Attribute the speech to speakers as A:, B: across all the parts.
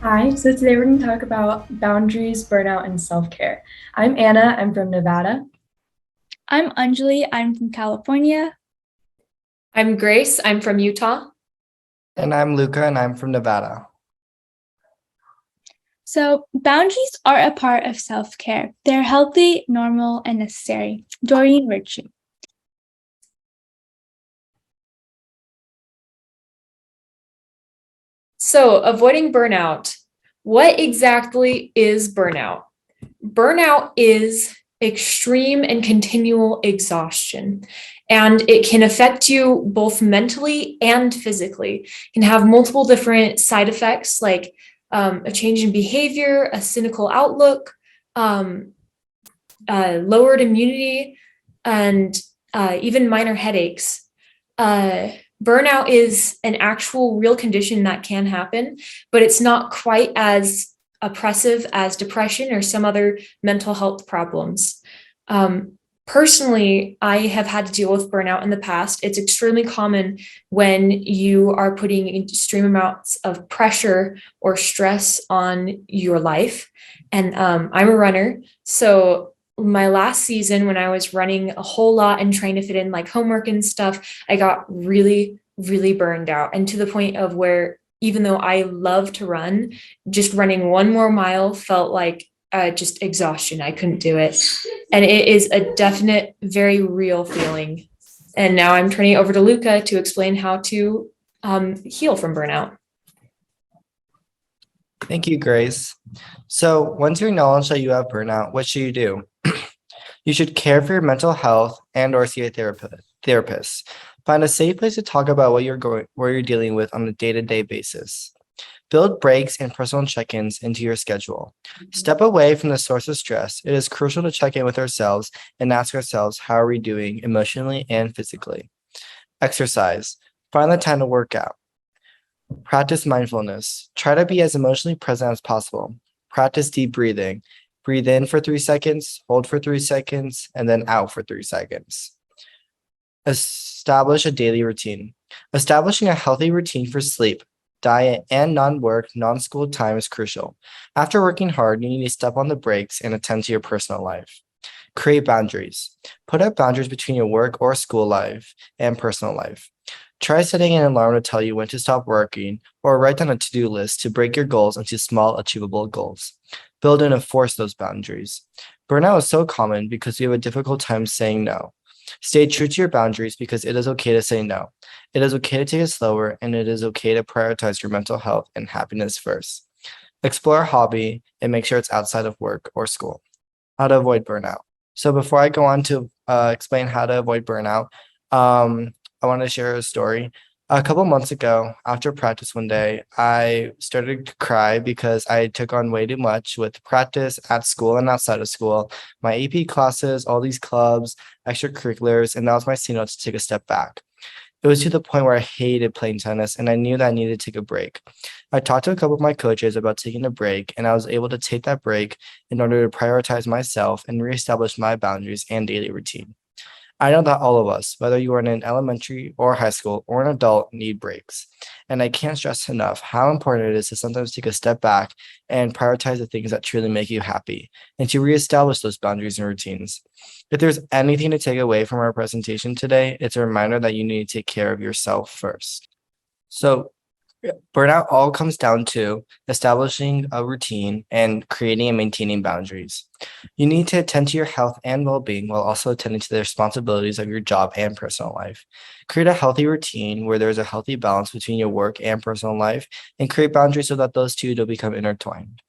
A: Hi, so today we're going to talk about boundaries, burnout, and self care. I'm Anna, I'm from Nevada.
B: I'm Anjali. I'm from California.
C: I'm Grace. I'm from Utah.
D: And I'm Luca, and I'm from Nevada.
B: So, boundaries are a part of self care. They're healthy, normal, and necessary. Doreen Virtue.
C: So, avoiding burnout. What exactly is burnout? Burnout is extreme and continual exhaustion, and it can affect you both mentally and physically. It can have multiple different side effects like a change in behavior, a cynical outlook, um, lowered immunity, and even minor headaches. Uh, Burnout is an actual real condition that can happen, but it's not quite as oppressive as depression or some other mental health problems. Personally, I have had to deal with burnout in the past. It's extremely common when you are putting extreme amounts of pressure or stress on your life. And I'm a runner. So my last season, when I was running a whole lot and trying to fit in like homework and stuff, I got really, really burned out. And to the point of where, even though I love to run, just running one more mile felt like just exhaustion. I couldn't do it. And it is a definite, very real feeling. And now I'm turning it over to Luca to explain how to heal from burnout.
D: Thank you, Grace. So, once you acknowledge that you have burnout, what should you do? You should care for your mental health and or see a therapist. Find a safe place to talk about what you're dealing with on a day-to-day basis. Build breaks and personal check-ins into your schedule. Step away from the source of stress. It is crucial to check in with ourselves and ask ourselves, how are we doing emotionally and physically? Exercise. Find the time to work out. Practice mindfulness. Try to be as emotionally present as possible. Practice deep breathing. Breathe in for 3 seconds, hold for 3 seconds, and then out for 3 seconds. Establish a daily routine. Establishing a healthy routine for sleep, diet, and non-work, non-school time is crucial. After working hard, you need to step on the brakes and attend to your personal life. Create boundaries. Put up boundaries between your work or school life and personal life. Try setting an alarm to tell you when to stop working, or write down a to-do list to break your goals into small, achievable goals. Build and enforce those boundaries. Burnout is so common because we have a difficult time saying no. Stay true to your boundaries because it is okay to say no. It is okay to take it slower, and it is okay to prioritize your mental health and happiness first. Explore a hobby and make sure it's outside of work or school. How to avoid burnout. So before I go on to explain how to avoid burnout, I want to share a story. A couple months ago, after practice one day, I started to cry because I took on way too much with practice at school and outside of school, my AP classes, all these clubs, extracurriculars, and that was my signal to take a step back. It was to the point where I hated playing tennis and I knew that I needed to take a break. I talked to a couple of my coaches about taking a break, and I was able to take that break in order to prioritize myself and reestablish my boundaries and daily routine. I know that all of us, whether you are in an elementary or high school or an adult, need breaks. And I can't stress enough how important it is to sometimes take a step back and prioritize the things that truly make you happy and to reestablish those boundaries and routines. If there's anything to take away from our presentation today, it's a reminder that you need to take care of yourself first. So, burnout all comes down to establishing a routine and creating and maintaining boundaries. You need to attend to your health and well being while also attending to the responsibilities of your job and personal life. Create a healthy routine where there's a healthy balance between your work and personal life, and create boundaries so that those two don't become intertwined.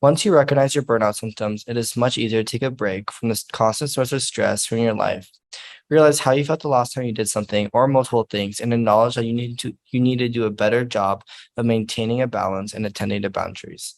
D: Once you recognize your burnout symptoms, it is much easier to take a break from this constant source of stress from your life. Realize how you felt the last time you did something or multiple things, and acknowledge that you need to do a better job of maintaining a balance and attending to boundaries.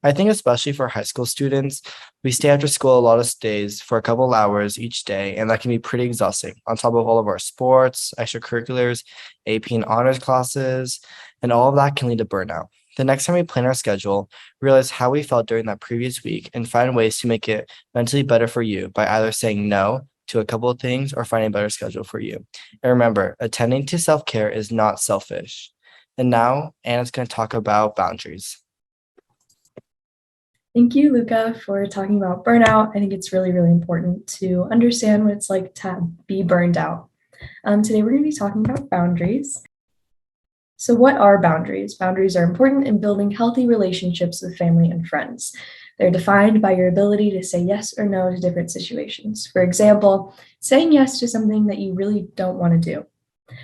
D: I think especially for high school students, we stay after school a lot of days for a couple hours each day, and that can be pretty exhausting on top of all of our sports, extracurriculars, AP and honors classes, and all of that can lead to burnout. The next time we plan our schedule, realize how we felt during that previous week and find ways to make it mentally better for you by either saying no to a couple of things or finding a better schedule for you. And remember, attending to self-care is not selfish. And now Anna's going to talk about boundaries.
A: Thank you, Luca, for talking about burnout. I think it's really, really important to understand what it's like to be burned out. Today, we're going to be talking about boundaries. So, what are boundaries? Boundaries are important in building healthy relationships with family and friends. They're defined by your ability to say yes or no to different situations. For example, saying yes to something that you really don't want to do.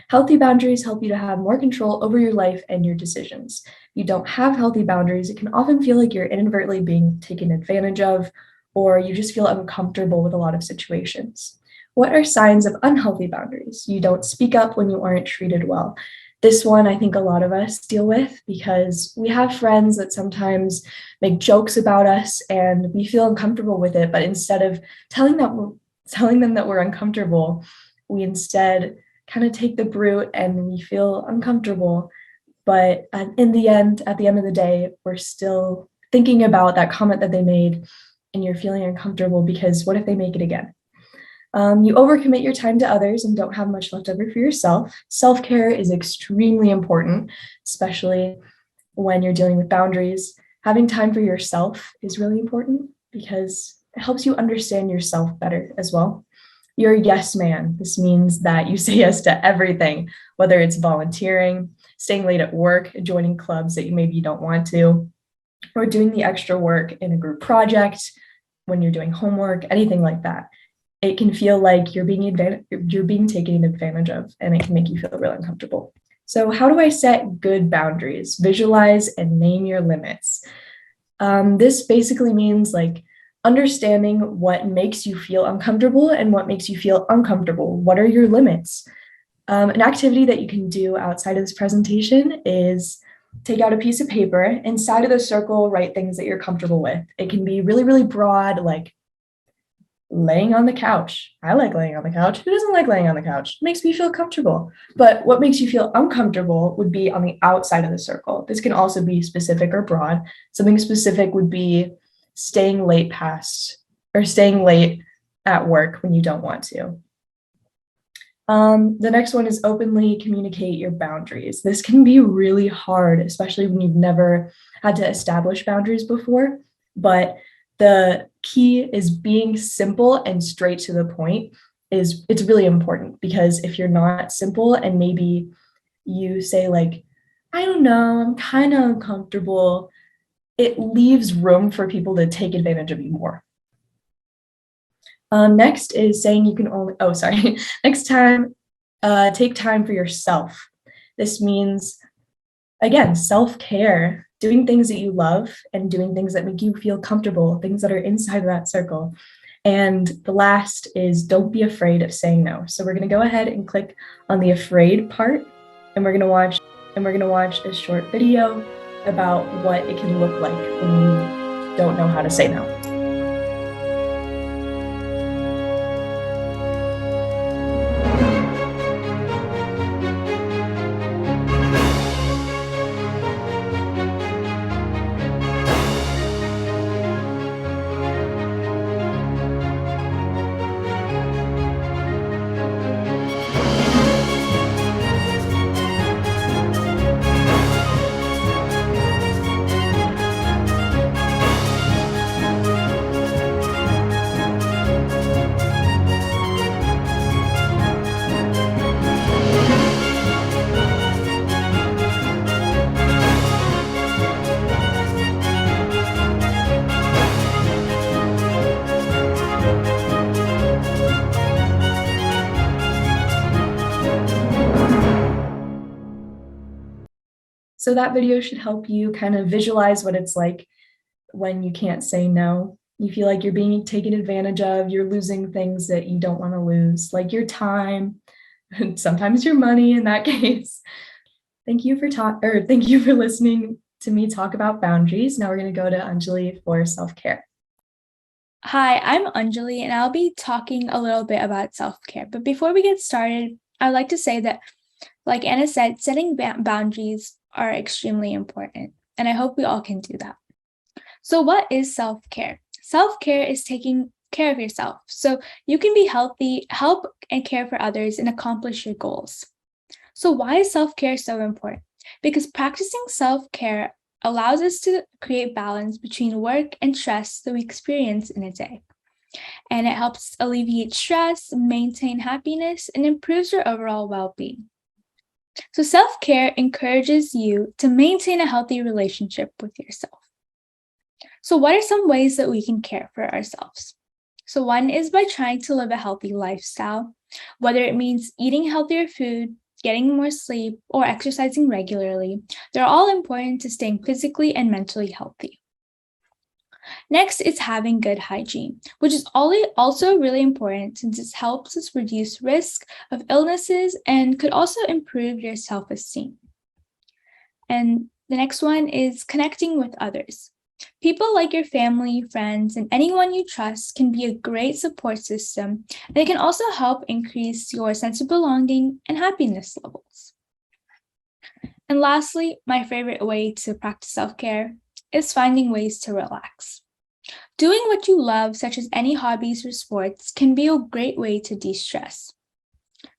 A: Healthy boundaries help you to have more control over your life and your decisions. If you don't have healthy boundaries, it can often feel like you're inadvertently being taken advantage of, or you just feel uncomfortable with a lot of situations. What are signs of unhealthy boundaries? You don't speak up when you aren't treated well. This one, I think a lot of us deal with because we have friends that sometimes make jokes about us and we feel uncomfortable with it. But instead of telling them that we're uncomfortable, we instead kind of take the brute and we feel uncomfortable. But at the end of the day, we're still thinking about that comment that they made and you're feeling uncomfortable because what if they make it again? You overcommit your time to others and don't have much left over for yourself. Self-care is extremely important, especially when you're dealing with boundaries. Having time for yourself is really important because it helps you understand yourself better as well. You're a yes man. This means that you say yes to everything, whether it's volunteering, staying late at work, joining clubs that maybe you don't want to, or doing the extra work in a group project, when you're doing homework, anything like that. It can feel like you're being taken advantage of, and it can make you feel really uncomfortable. So how do I set good boundaries? Visualize and name your limits. This basically means like understanding what makes you feel uncomfortable and what makes you feel uncomfortable. What are your limits? An activity that you can do outside of this presentation is take out a piece of paper. Inside of the circle, write things that you're comfortable with. It can be really, really broad, like laying on the couch. I like laying on the couch. Who doesn't like laying on the couch? It makes me feel comfortable. But what makes you feel uncomfortable would be on the outside of the circle. This can also be specific or broad. Something specific would be staying late at work when you don't want to. The next one is openly communicate your boundaries. This can be really hard, especially when you've never had to establish boundaries before, but the key is being simple and straight to the point. It's really important because if you're not simple and maybe you say like, I don't know, I'm kind of uncomfortable, it leaves room for people to take advantage of you more. Next is saying you can only, next time, take time for yourself. This means, again, self-care, doing things that you love and doing things that make you feel comfortable, things that are inside of that circle. And the last is don't be afraid of saying no. So we're going to go ahead and click on the afraid part, and we're going to watch a short video about what it can look like when you don't know how to say no. So that video should help you kind of visualize what it's like when you can't say no. You feel like you're being taken advantage of, you're losing things that you don't want to lose, like your time, and sometimes your money in that case. Thank you for listening to me talk about boundaries. Now we're going to go to Anjali for self-care.
B: Hi, I'm Anjali, and I'll be talking a little bit about self-care. But before we get started, I'd like to say that, like Anna said, setting boundaries are extremely important, and I hope we all can do that. So what is self-care? Self-care is taking care of yourself so you can be healthy, help and care for others, and accomplish your goals. So why is self-care so important? Because practicing self-care allows us to create balance between work and stress that we experience in a day. And it helps alleviate stress, maintain happiness, and improves your overall well-being. So self-care encourages you to maintain a healthy relationship with yourself. So what are some ways that we can care for ourselves? So one is by trying to live a healthy lifestyle, whether it means eating healthier food, getting more sleep, or exercising regularly. They're all important to staying physically and mentally healthy. Next is having good hygiene, which is also really important since it helps us reduce risk of illnesses and could also improve your self-esteem. And the next one is connecting with others. People like your family, friends, and anyone you trust can be a great support system, and it can also help increase your sense of belonging and happiness levels. And lastly, my favorite way to practice self-care is finding ways to relax. Doing what you love, such as any hobbies or sports, can be a great way to de-stress.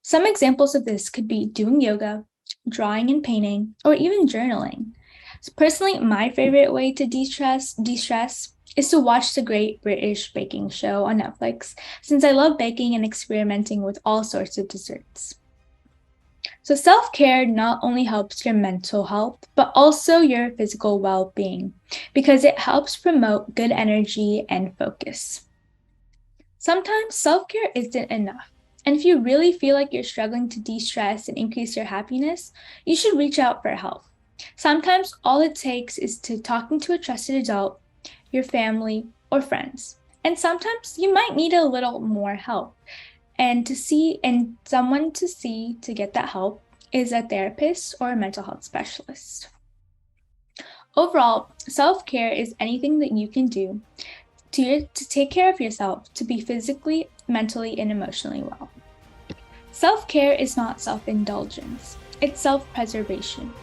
B: Some examples of this could be doing yoga, drawing and painting, or even journaling. So personally, my favorite way to de-stress is to watch the Great British Baking Show on Netflix, since I love baking and experimenting with all sorts of desserts. So self-care not only helps your mental health, but also your physical well-being, because it helps promote good energy and focus. Sometimes self-care isn't enough, and if you really feel like you're struggling to de-stress and increase your happiness, you should reach out for help. Sometimes all it takes is talking to a trusted adult, your family, or friends. And sometimes you might need a little more help. And someone to see to get that help is a therapist or a mental health specialist. Overall, self-care is anything that you can do to take care of yourself to be physically, mentally, and emotionally well. Self-care is not self-indulgence, it's self-preservation.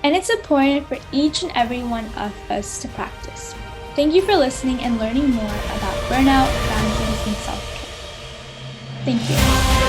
B: And it's important for each and every one of us to practice. Thank you for listening and learning more about burnout, boundaries, and self-care. Thank you.